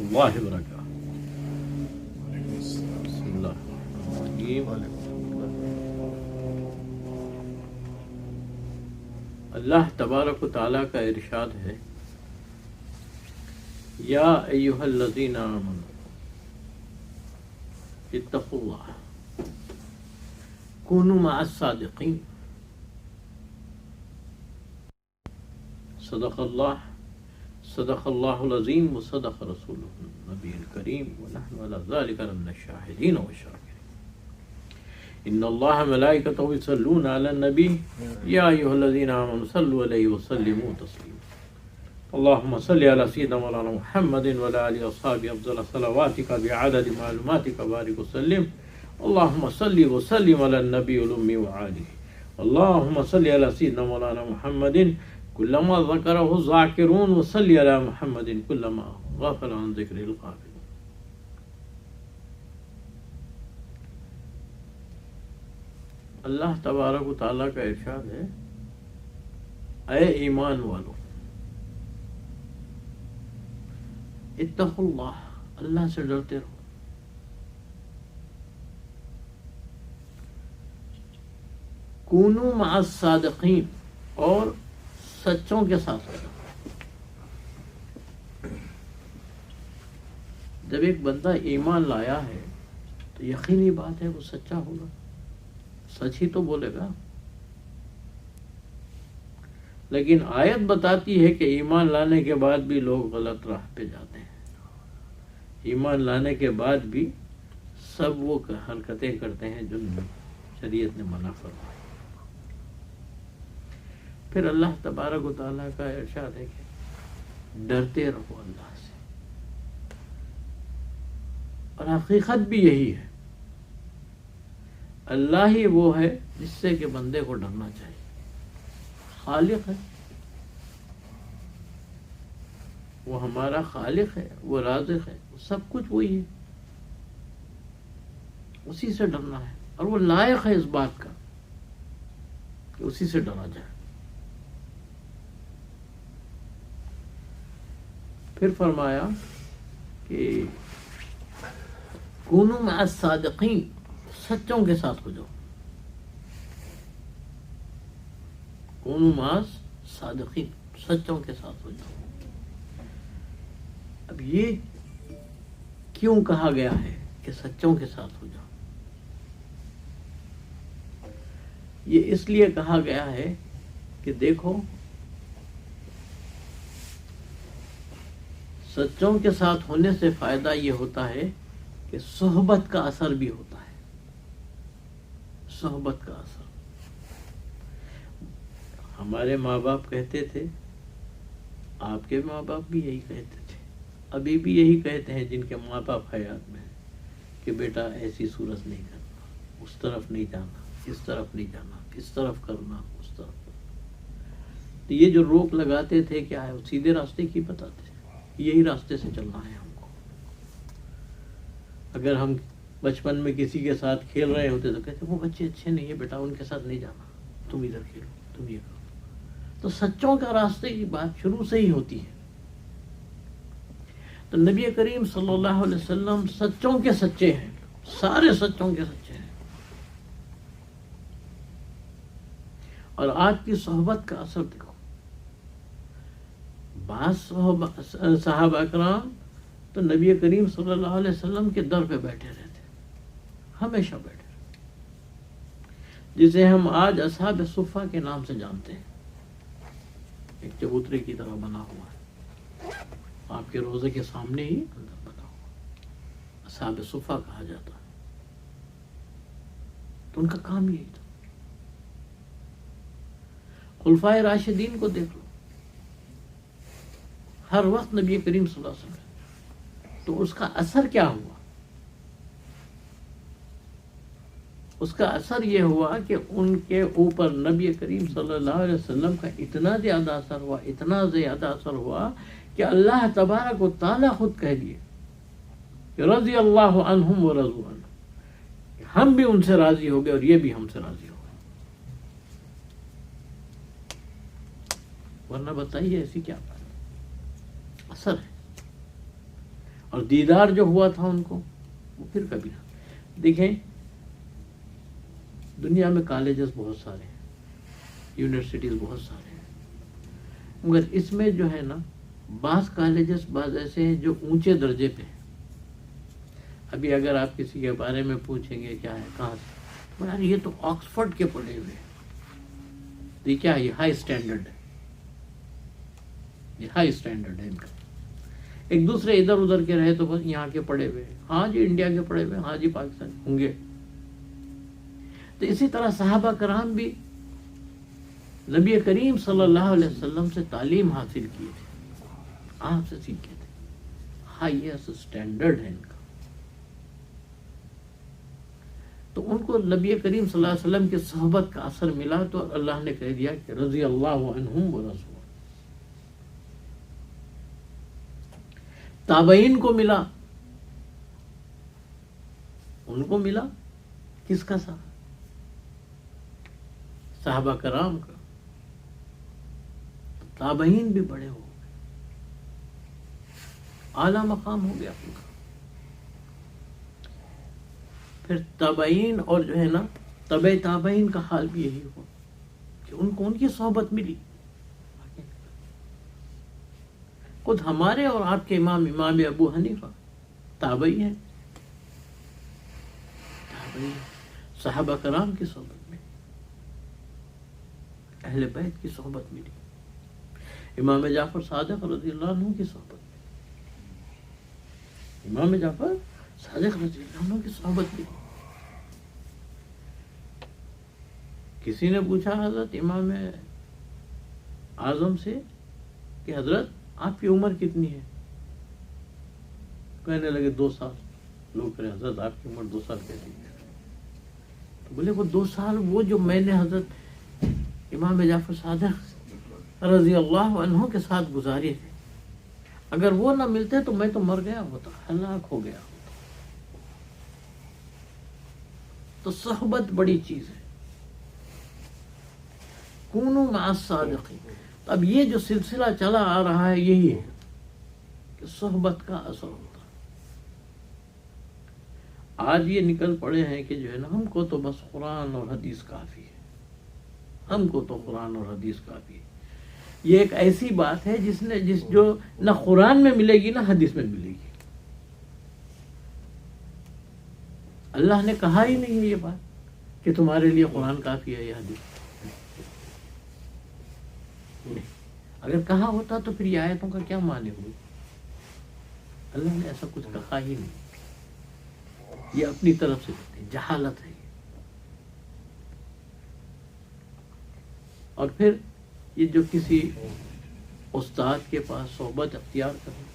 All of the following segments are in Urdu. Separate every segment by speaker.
Speaker 1: اللہ وبرکاتہ۔ بسم اللہ الرحمن الرحیم۔ اللہ تبارک و تعالیٰ کا ارشاد ہے، یا ایھا الذین آمنوا اتقوا اللہ کونوا مع الصادقین۔ صدق اللہ العظیم وصدق رسولہ النبی الکریم ونحن علی ذلک لمن الشاہدین والشاکرین۔ ان اللہ ملائکتہ یصلون علی النبی یا ایھا الذین آمنوا صلوا علیہ وسلموا تسلیما۔ اللهم صل على سيدنا مولانا محمد وعلى آله وصحبه أفضل صلواتك بعدد معلوماتك وبارك وسلم۔ اللهم صل وسلم على النبي الأمي وآله۔ اللهم صل على سيدنا مولانا محمد كلما ذكره الذاكرون وصل على محمد كلما غفل عن ذكره الغافلون۔ اللہ تبارک و تعالیٰ کا ارشاد ہے، اے ایمان والو، اتقوا اللہ، اللہ سے ڈرتے رہو۔ کونوا مع الصادقین، اور سچوں کے ساتھ رہو۔ جب ایک بندہ ایمان لایا ہے تو یقینی بات ہے وہ سچا ہوگا، سچ ہی تو بولے گا۔ لیکن آیت بتاتی ہے کہ ایمان لانے کے بعد بھی لوگ غلط راہ پہ جاتے ہیں، ایمان لانے کے بعد بھی سب وہ حرکتیں کرتے ہیں جو شریعت نے منع فرمائی۔ پھر اللہ تبارک و تعالیٰ کا ارشاد ہے کہ ڈرتے رہو اللہ سے، اور حقیقت بھی یہی ہے، اللہ ہی وہ ہے جس سے کہ بندے کو ڈرنا چاہیے۔ خالق ہے، وہ ہمارا خالق ہے، وہ رازق ہے، وہ سب کچھ وہی ہے، اسی سے ڈرنا ہے، اور وہ لائق ہے اس بات کا کہ اسی سے ڈرا جائے۔ پھر فرمایا کہ کونوا مع الصادقین، سچوں کے ساتھ ہو جاؤ۔ کونوا مع الصادقین، سچوں کے ساتھ ہو جاؤ۔ اب یہ کیوں کہا گیا ہے کہ سچوں کے ساتھ ہو جاؤ؟ یہ اس لیے کہا گیا ہے کہ دیکھو، سچوں کے ساتھ ہونے سے فائدہ یہ ہوتا ہے کہ صحبت کا اثر بھی ہوتا ہے، صحبت کا اثر۔ ہمارے ماں باپ کہتے تھے، آپ کے ماں باپ بھی یہی کہتے تھے، ابھی بھی یہی کہتے ہیں جن کے ماں باپ حیات میں ہیں کہ بیٹا ایسی صورت نہیں کرنا، اس طرف نہیں جانا، اس طرف نہیں جانا، اس طرف کرنا، اس طرف کرنا۔ تو یہ جو روک لگاتے تھے کیا ہے، وہ سیدھے راستے کی بتاتے تھے، یہی راستے سے چلنا ہے ہم کو۔ اگر ہم بچپن میں کسی کے ساتھ کھیل رہے ہوتے تو کہتے وہ بچے اچھے نہیں ہیں بیٹا، ان کے ساتھ نہیں جانا، تم ادھر کھیلو، تم یہ کرو۔ تو سچوں کا راستے کی بات شروع سے ہی ہوتی ہے۔ تو نبی کریم صلی اللہ علیہ وسلم سچوں کے سچے ہیں، سارے سچوں کے سچے ہیں۔ اور آج کی صحبت کا اثر دیکھو، بعض صحابہ اکرام تو نبی کریم صلی اللہ علیہ وسلم کے در پہ بیٹھے رہتے، ہمیشہ بیٹھے رہتے، جسے ہم آج اصحاب صفہ کے نام سے جانتے ہیں۔ ایک چبوترے کی طرح بنا ہوا ہے، آپ کے روزے کے سامنے ہی اندر بنا ہوا، اصحاب صفہ کہا جاتا ہے۔ تو ان کا کام یہی تھا۔ خلفائے راشدین کو دیکھ لو، ہر وقت نبی کریم صلی اللہ علیہ وسلم، تو اس کا اثر کیا ہوا؟ اس کا اثر یہ ہوا کہ ان کے اوپر نبی کریم صلی اللہ علیہ وسلم کا اتنا زیادہ اثر ہوا، اتنا زیادہ اثر ہوا کہ اللہ تبارک و تعالیٰ خود کہہ دیے کہ رضی اللہ عنہم ورضوا عنہ، ہم بھی ان سے راضی ہو گئے اور یہ بھی ہم سے راضی ہو گئے۔ ورنہ بتائیے ایسی کیا بات، اثر ہے۔ اور دیدار جو ہوا تھا ان کو وہ پھر کبھی نہ. دیکھیں دنیا میں کالجز بہت سارے ہیں, یونیورسٹیز بہت سارے ہیں, مگر اس میں جو ہے نا بعض کالجز بعض ایسے ہیں جو اونچے درجے پہ ہیں. ابھی اگر آپ کسی کے بارے میں پوچھیں گے کیا ہے کہاں سے, یار یہ تو آکسفورڈ کے پڑھے ہوئے ہیں, یہ کیا ہے, یہ ہائی اسٹینڈرڈ ہے, یہ ہائی اسٹینڈرڈ ہے ان کا. ایک دوسرے ادھر ادھر کے رہے تو بس یہاں کے پڑھے ہوئے, ہاں جی انڈیا کے پڑھے ہوئے, ہاں جی پاکستان ہوں گے. تو اسی طرح صحابہ کرام بھی نبی کریم صلی اللہ علیہ وسلم سے تعلیم حاصل کیے تھے, آپ سے سیکھے تھے, ہائیسٹ اسٹینڈرڈ ہے ان کا. تو ان کو نبی کریم صلی اللہ علیہ وسلم کی صحبت کا اثر ملا, تو اللہ نے کہہ دیا کہ رضی اللہ عنہم ورضوا. تابعین کو ملا, ان کو ملا کس کا ساتھ, صحابہ کرام کا. تابعین بھی بڑے ہو گئے, اعلیٰ مقام ہو گیا ان کا. پھر تابعین اور جو ہے نا تبع تابعین کا حال بھی یہی ہوا کہ ان کو ان کی صحبت ملی. خود ہمارے اور آپ کے امام ابو حنیفہ تابعی ہیں, تابعی صحابہ کرام کی صحبت میں, اہل بیت کی صحبت ملی, امام جعفر صادق رضی اللہ عنہ کی صحبت ملی, امام جعفر صادق رضی اللہ عنہ کی صحبت ملی. کسی نے پوچھا حضرت امام اعظم سے کہ حضرت آپ کی عمر کتنی ہے, کہنے لگے 2 سال. لوگ کہے حضرت آپ کی عمر 2 سال کیسی ہے, تو بولے وہ 2 سال وہ جو میں نے حضرت امام جعفر صادق رضی اللہ عنہ کے ساتھ گزارے تھے, اگر وہ نہ ملتے تو میں تو مر گیا ہوتا, ہلاک ہو گیا ہوتا. تو صحبت بڑی چیز ہے. کونوا مع الصادقین. اب یہ جو سلسلہ چلا آ رہا ہے یہی ہے کہ صحبت کا اثر ہوتا ہے. آج یہ نکل پڑے ہیں کہ جو ہے نا ہم کو تو بس قرآن اور حدیث کافی ہے, ہم کو تو قرآن اور حدیث کافی ہے. یہ ایک ایسی بات ہے جس جو نہ قرآن میں ملے گی نہ حدیث میں ملے گی. اللہ نے کہا ہی نہیں ہے یہ بات کہ تمہارے لیے قرآن کافی ہے یا حدیث. اگر کہا ہوتا تو پھر یہ آیتوں کا کیا معنی ہوئی. اللہ نے ایسا کچھ کہا ہی نہیں. یہ اپنی طرف سے جہالت ہے. اور پھر یہ جو کسی استاد کے پاس صحبت اختیار کرنا,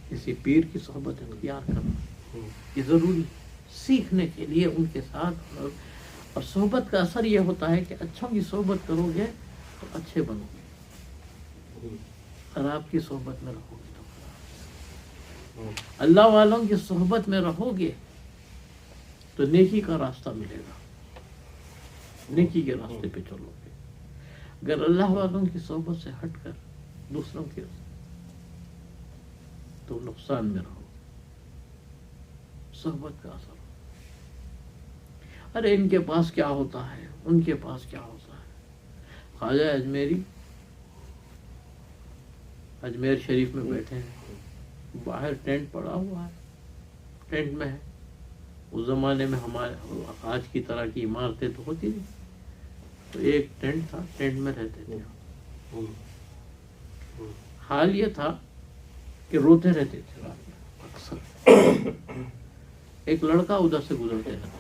Speaker 1: کسی پیر کی صحبت اختیار کرنا, یہ ضروری سیکھنے کے لیے ان کے ساتھ. اور صحبت کا اثر یہ ہوتا ہے کہ اچھوں کی صحبت کرو گے تو اچھے بنو گے, خراب کی صحبت میں رہو گے تو خراب. اللہ والوں کی صحبت میں رہو گے تو نیکی کا راستہ ملے گا, نیکی کے راستے پہ چلو گے. اگر اللہ والوں کی صحبت سے ہٹ کر دوسروں کی تو نقصان میں رہو. صحبت کا اثر, ارے ان کے پاس کیا ہوتا ہے, ان کے پاس کیا ہوتا ہے. خواجہ اجمیری اجمیر شریف میں بیٹھے ہیں, باہر ٹینٹ پڑا ہوا ہے, ٹینٹ میں ہے. اس زمانے میں ہمارے آج کی طرح کی عمارتیں تو ہوتی نہیں, تو ایک ٹینٹ تھا, ٹینٹ میں رہتے تھے. حال یہ تھا کہ روتے رہتے تھے رات میں اکثر. ایک لڑکا ادھر سے گزرتے رہتا,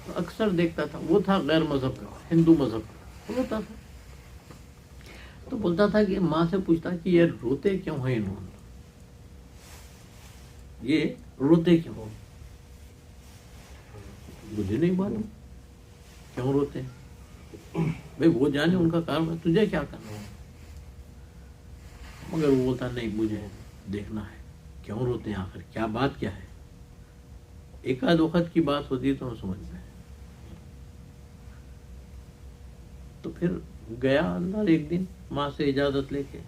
Speaker 1: تو اکثر دیکھتا تھا. وہ تھا غیر مذہب کا, ہندو مذہب کا روتا تھا. تو بولتا تھا کہ ماں سے پوچھتا کہ یہ روتے کیوں ہیں انہوں نے, یہ روتے کیوں, مجھے نہیں معلوم کیوں روتے ہیں, بھائی وہ جانے ان کا کام ہے, تجھے کیا کرنا ہے. مگر وہ بولتا نہیں مجھے دیکھنا ہے کیوں روتے ہیں, آخر کیا بات کیا ہے. ایک آدھ وقت کی بات ہوتی تو ہم سمجھ میں. تو پھر گیا اندر ایک دن ماں سے اجازت لے کے,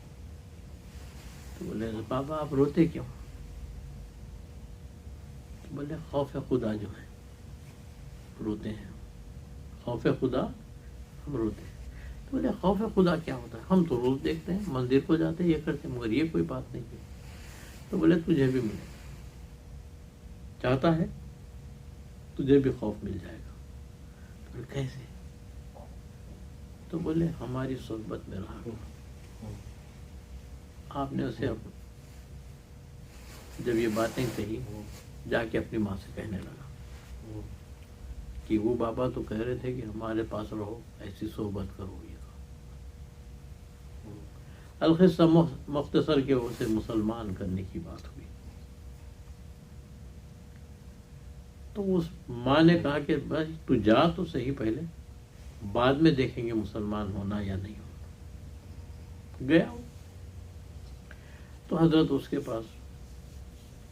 Speaker 1: تو بولے بابا آپ روتے کیوں؟ بولے خوف خدا جو ہے روتے ہیں، خوف خدا ہم روتے ہیں۔ تو بولے خوف خدا کیا ہوتا ہے؟ ہم تو روز دیکھتے ہیں، مندر کو جاتے ہیں، یہ کرتے ہیں، مگر یہ کوئی بات نہیں ہے۔ تو بولے تجھے بھی ملے گا، چاہتا ہے تجھے بھی خوف مل جائے گا۔ تو بولے کیسے؟ تو بولے ہماری صحبت میں رہا کرو۔ آپ نے اسے جب یہ باتیں کہی جا کے اپنی ماں سے کہنے لگا کہ وہ بابا تو کہہ رہے تھے کہ ہمارے پاس رہو، ایسی صحبت کرو۔ یہ القصہ مختصر کے اسے مسلمان کرنے کی بات ہوئی۔ تو اس ماں نے کہا کہ بھائی تو جا تو صحیح، پہلے بعد میں دیکھیں گے مسلمان ہونا یا نہیں ہونا۔ گیا تو حضرت اس کے پاس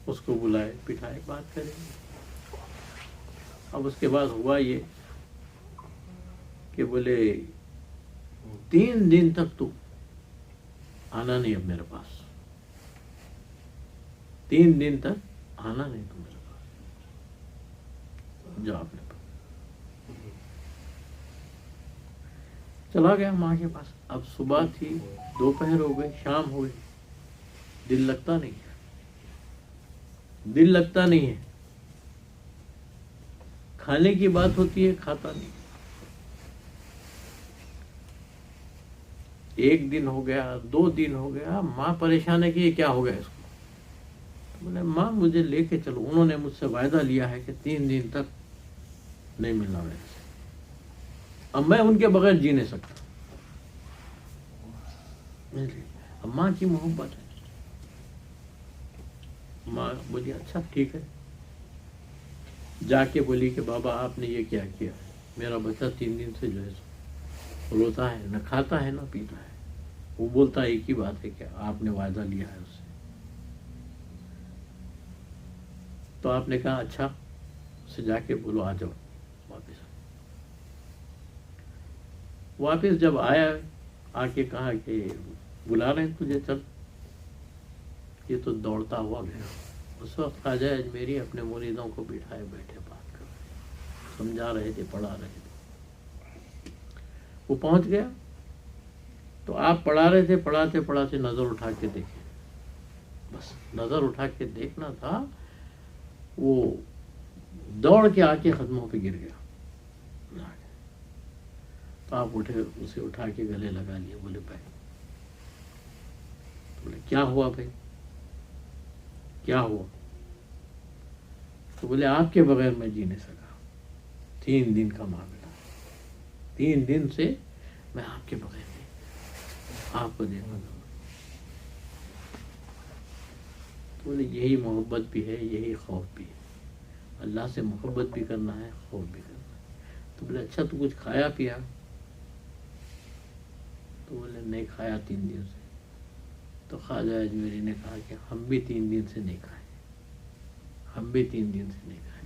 Speaker 1: اس کو بلائے بٹھائے، بات کریں گے۔ اب اس کے بعد ہوا یہ کہ بولے 3 دن تک تو آنا نہیں اب میرے پاس، 3 دن تک آنا نہیں تو میرے پاس، جا اپنے پاس۔ چلا گیا ماں کے پاس۔ اب صبح تھی، دوپہر ہو گئی، شام ہو گئی، دل لگتا نہیں ہے، دل لگتا نہیں ہے، کھانے کی بات ہوتی ہے کھاتا نہیں۔ 1 دن ہو گیا، 2 دن ہو گیا، ماں پریشان ہے کہ یہ کیا ہو گیا اس کو۔ بولے ماں مجھے لے کے چلو، انہوں نے مجھ سے وعدہ لیا ہے کہ 3 دن تک نہیں ملنا میرے سے، اب میں ان کے بغیر جی نہیں سکتا۔ اب ماں کی محبت ہے، ماں بولی اچھا ٹھیک ہے۔ جا کے بولی کہ بابا آپ نے یہ کیا کیا، میرا بچہ 3 دن سے جو ہے روتا ہے، نہ کھاتا ہے نہ پیتا ہے، وہ بولتا ہے ایک ہی بات ہے کہ آپ نے وعدہ لیا ہے اس سے۔ تو آپ نے کہا اچھا اسے جا کے بولو آ جاؤ واپس۔ واپس جب آیا، آ کے کہا کہ بلا رہے ہیں تجھے، چل۔ یہ تو دوڑتا ہوا گیا۔ اس وقت خواجہ اجمیری اپنے مریدوں کو بٹھائے بیٹھے بات کر رہے، سمجھا رہے تھے، پڑھا رہے تھے۔ وہ پہنچ گیا تو آپ پڑھا رہے تھے، پڑھاتے پڑھاتے نظر اٹھا کے دیکھے، بس نظر اٹھا کے دیکھنا تھا، وہ دوڑ کے آ کے قدموں پہ گر گیا۔ تو آپ اٹھے، اسے اٹھا کے گلے لگا لیے، بولے بھائی، بولے کیا ہوا بھائی، کیا ہوا؟ تو بولے آپ کے بغیر میں جی نہیں سکا، 3 دن کا معاملہ، 3 دن سے میں آپ کے بغیر نہیں، آپ کو دیکھنا تھا۔ تو بولے یہی محبت بھی ہے، یہی خوف بھی ہے، اللہ سے محبت بھی کرنا ہے، خوف بھی کرنا ہے۔ تو بولے اچھا تو کچھ کھایا پیا؟ تو بولے نہیں کھایا 3 دن سے۔ تو خواجہ اجمیری نے کہا کہ ہم بھی 3 دن سے نہیں کھائے، ہم بھی 3 دن سے نہیں کھائے۔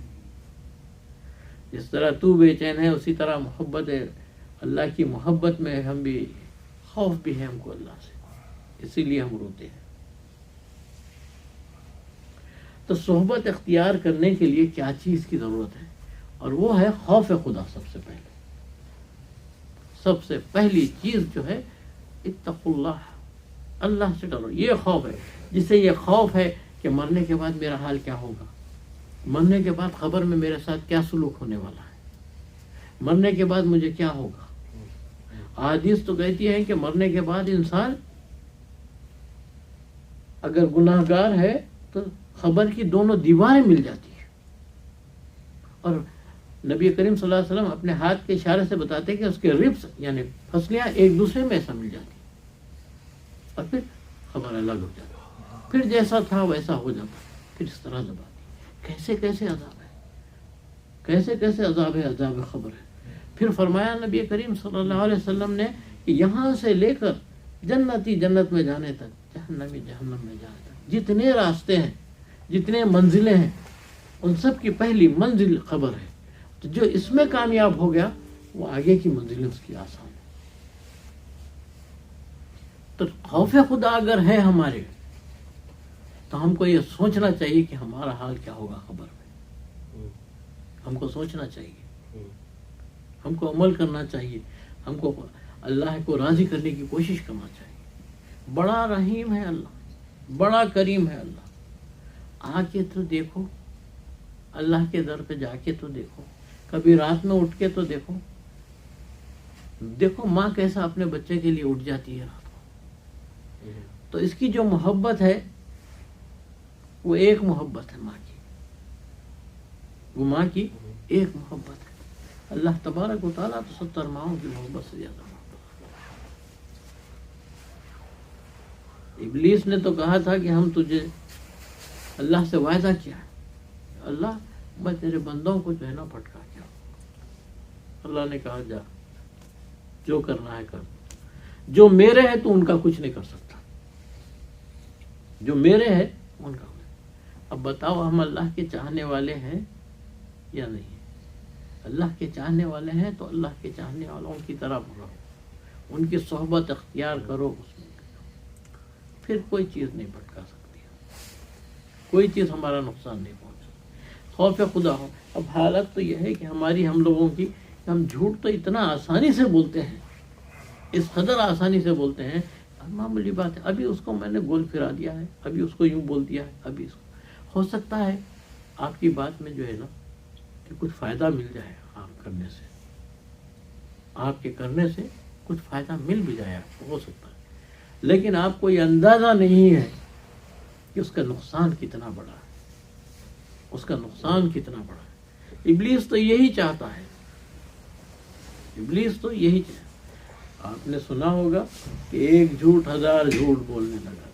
Speaker 1: جس طرح تو بے چین ہے اسی طرح محبت ہے، اللہ کی محبت میں ہم بھی، خوف بھی ہے ہم کو اللہ سے، اسی لیے ہم روتے ہیں۔ تو صحبت اختیار کرنے کے لیے کیا چیز کی ضرورت ہے؟ اور وہ ہے خوف خدا۔ سب سے پہلے، سب سے پہلی چیز جو ہے اتقوا اللہ، اللہ سے ڈرو۔ یہ خوف ہے، جس سے یہ خوف ہے کہ مرنے کے بعد میرا حال کیا ہوگا، مرنے کے بعد خبر میں میرے ساتھ کیا سلوک ہونے والا ہے، مرنے کے بعد مجھے کیا ہوگا۔ حدیث تو کہتی ہے کہ مرنے کے بعد انسان اگر گناہ گار ہے تو خبر کی دونوں دیواریں مل جاتی ہیں، اور نبی کریم صلی اللہ علیہ وسلم اپنے ہاتھ کے اشارے سے بتاتے ہیں کہ اس کے ربس یعنی پھسلیاں ایک دوسرے میں ایسا مل جاتی ہیں، اور پھر خبر الگ ہو جاتی، پھر جیسا تھا ویسا ہو جاتا، پھر اس طرح زبان۔ کیسے کیسے عذاب ہے، کیسے کیسے عذاب ہے، عذاب خبر ہے۔ پھر فرمایا نبی کریم صلی اللہ علیہ وسلم نے کہ یہاں سے لے کر جنتی جنت میں جانے تک، جہنمی جہنم میں جانے تک جتنے راستے ہیں، جتنے منزلیں ہیں، ان سب کی پہلی منزل خبر ہے۔ تو جو اس میں کامیاب ہو گیا وہ آگے کی منزلیں اس کی آسان ہے۔ تو خوف خدا اگر ہے ہمارے تو ہم کو یہ سوچنا چاہیے کہ ہمارا حال کیا ہوگا قبر میں. ہم کو سوچنا چاہیے, ہم کو عمل کرنا چاہیے, ہم کو اللہ کو راضی کرنے کی کوشش کرنا چاہیے. بڑا رحیم ہے اللہ, بڑا کریم ہے اللہ. آ کے تو دیکھو, اللہ کے در پہ جا کے تو دیکھو, کبھی رات میں اٹھ کے تو دیکھو. دیکھو ماں کیسا اپنے بچے کے لیے اٹھ جاتی ہے رات کو. تو اس کی جو محبت ہے وہ ایک محبت ہے ماں کی, وہ ماں کی ایک محبت ہے. اللہ تبارک و تعالیٰ تو 70 ماؤں کی محبت سے زیادہ محبت. ابلیس نے تو کہا تھا کہ ہم تجھے, اللہ سے وعدہ کیا ہے, اللہ میں تیرے بندوں کو جو ہے نا پھٹکا کیا. اللہ نے کہا جا, جو کرنا ہے کر, جو میرے ہے تو ان کا کچھ نہیں کر سکتا, جو میرے ہے ان کا. اب بتاؤ ہم اللہ کے چاہنے والے ہیں یا نہیں؟ اللہ کے چاہنے والے ہیں تو اللہ کے چاہنے والوں کی طرح رہو, ان کی صحبت اختیار کرو, اس میں پھر کوئی چیز نہیں بھٹکا سکتی, کوئی چیز ہمارا نقصان نہیں پہنچ سکتی. خوف خدا ہو. اب حالت تو یہ ہے کہ ہم لوگوں کی, ہم جھوٹ تو اتنا آسانی سے بولتے ہیں, اس قدر آسانی سے بولتے ہیں, معمولی بات ہے, ابھی اس کو میں نے گول پھرا دیا ہے, ابھی اس کو یوں بول دیا ہے, ابھی اس کو. ہو سکتا ہے آپ کی بات میں جو ہے نا کہ کچھ فائدہ مل جائے آپ کرنے سے, آپ کے کرنے سے کچھ فائدہ مل بھی جائے, ہو سکتا ہے. لیکن آپ کو یہ اندازہ نہیں ہے کہ اس کا نقصان کتنا بڑا ہے, اس کا نقصان کتنا بڑا ہے. ابلیس تو یہی چاہتا ہے, ابلیس تو یہی چاہتا ہے. آپ نے سنا ہوگا کہ ایک جھوٹ 1000 جھوٹ بولنے لگا,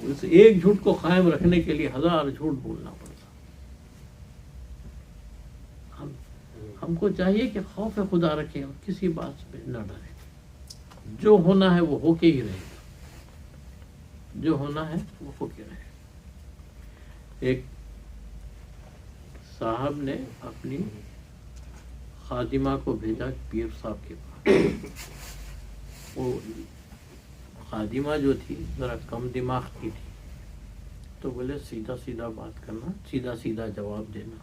Speaker 1: اس ایک جھوٹ کو قائم رکھنے کے لیے 1000 جھوٹ بولنا پڑتا. ہم کو چاہیے کہ خوف خدا رکھیں اور کسی بات پہ نہ ڈریں. جو ہونا ہے وہ ہو کے ہی رہے گا, جو ہونا ہے وہ ہو کے رہے گا. ایک صاحب نے اپنی خادمہ کو بھیجا پیر صاحب کے پاس. وہ خادمہ جو تھی ذرا کم دماغ کی تھی, تو بولے سیدھا سیدھا بات کرنا, سیدھا سیدھا جواب دینا,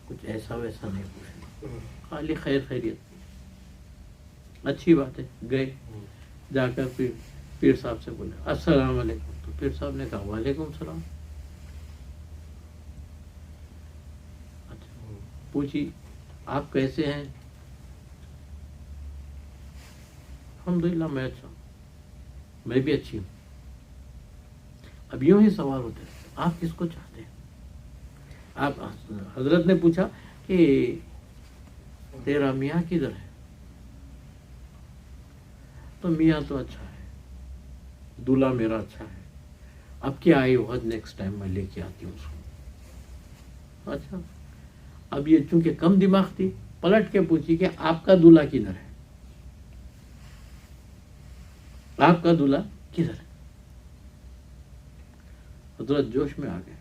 Speaker 1: کچھ ایسا ویسا نہیں پوچھنا, خالی خیر خیریت. اچھی بات ہے. گئے, جا کر پیر صاحب سے بولے السلام علیکم. تو پیر صاحب نے کہا وعلیکم السلام. اچھا, پوچھی آپ کیسے ہیں؟ الحمدللہ میں اچھا ہوں, میں بھی اچھی ہوں. اب یوں ہی سوال ہوتے ہیں, آپ کس کو چاہتے ہیں؟ آپ حضرت نے پوچھا کہ تیرا میاں کدھر ہے؟ تو میاں تو اچھا ہے, دولہا میرا اچھا ہے, اب کیا آئی وقت نیکسٹ ٹائم میں لے کے آتی ہوں اس کو. اچھا, اب یہ چونکہ کم دماغ تھی, پلٹ کے پوچھی کہ آپ کا دولہا کدھر ہے, آپ کا دولہا کدھر ہے؟ حضرت جوش میں آ گئے,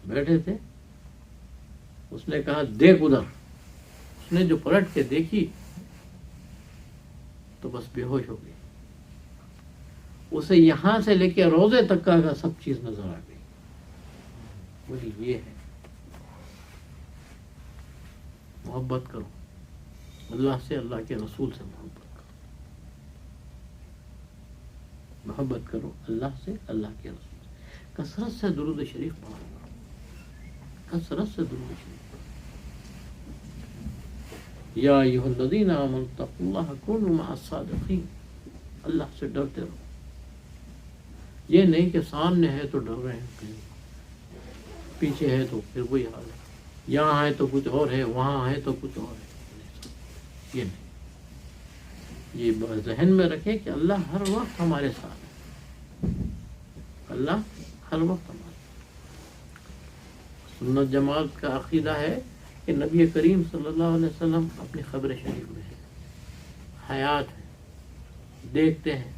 Speaker 1: بیٹھے تھے. اس نے کہا دیکھ ادھر. اس نے جو پلٹ کے دیکھی تو بس بے ہوش ہو گئی. اسے یہاں سے لے کے روزے تک کا سب چیز نظر آ گئی. بولی یہ ہے محبت کرو اللہ سے, اللہ کے رسول سے محبت کرو, محبت کرو اللہ سے, اللہ کے رسول سے. کثرت سے درود شریف پڑھو, کثرت سے درود شریف پڑھو. یا ایھا الذین آمنوا اتقوا اللہ کونوا مع الصادقین. اللہ سے ڈرتے رہو. یہ نہیں کہ سامنے ہے تو ڈر رہے ہیں, پیچھے ہے تو پھر وہی حال ہے, یہاں ہے تو کچھ اور ہے, وہاں ہے تو کچھ اور ہے. یہ نہیں, یہ ذہن میں رکھے کہ اللہ ہر وقت ہمارے ساتھ ہے, اللہ ہر وقت ہمارے ساتھ. سنت جماعت کا عقیدہ ہے کہ نبی کریم صلی اللہ علیہ وسلم اپنی قبر شریف میں ہے, حیات ہے, دیکھتے ہیں.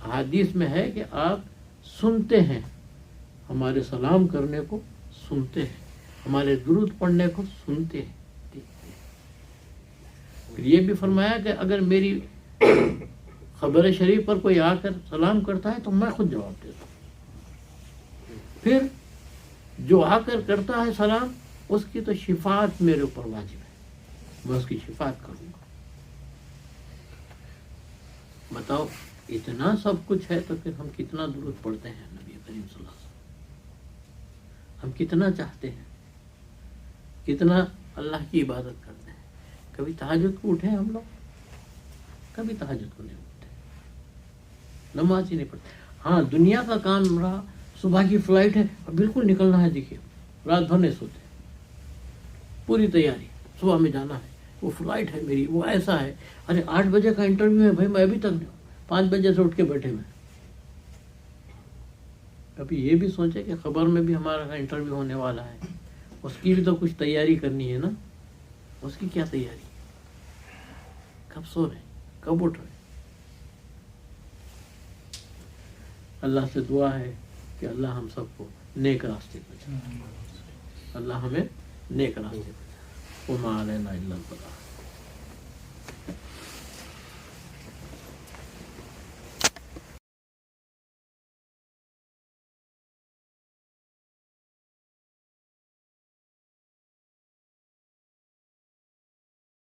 Speaker 1: احادیث میں ہے کہ آپ سنتے ہیں, ہمارے سلام کرنے کو سنتے ہیں, ہمارے درود پڑھنے کو سنتے ہیں, دیکھتے ہیں. پھر یہ بھی فرمایا کہ اگر میری قبر شریف پر کوئی آ کر سلام کرتا ہے تو میں خود جواب دیتا ہوں. پھر جو آ کر کرتا ہے سلام اس کی تو شفاعت میرے اوپر واجب ہے، میں اس کی شفاعت کروں گا۔ بتاؤ اتنا سب کچھ ہے تو پھر ہم کتنا درود پڑھتے ہیں نبی کریم صلی اللہ علیہ وسلم، ہم کتنا چاہتے ہیں، کتنا اللہ کی عبادت کرتے ہیں۔ کبھی تہجد کو اٹھے ہم لوگ؟ کبھی تہجد کو نہیں اٹھتے، نماز ہی نہیں پڑھتے۔ ہاں دنیا کا کام رہا، صبح کی فلائٹ ہے اور بالکل نکلنا ہے، دیکھیے رات بھر نہیں سوتے، پوری تیاری، صبح میں جانا ہے، وہ فلائٹ ہے میری، وہ ایسا ہے، ارے 8 بجے کا انٹرویو ہے بھائی، میں ابھی تک نہیں، 5 بجے سے اٹھ کے بیٹھے میں۔ کبھی یہ بھی سوچے کہ خبر میں بھی ہمارا انٹرویو ہونے والا ہے، اس کی بھی تو کچھ تیاری کرنی ہے نا، اس کی کیا تیاری، کب سو رہے کب اٹھ رہے۔ اللہ سے دعا ہے کہ اللہ ہم سب کو نیک راستے پہ چلائے، اللہ ہمیں نیک راستے پہ چلائے۔ وما علینا الا البلاغ۔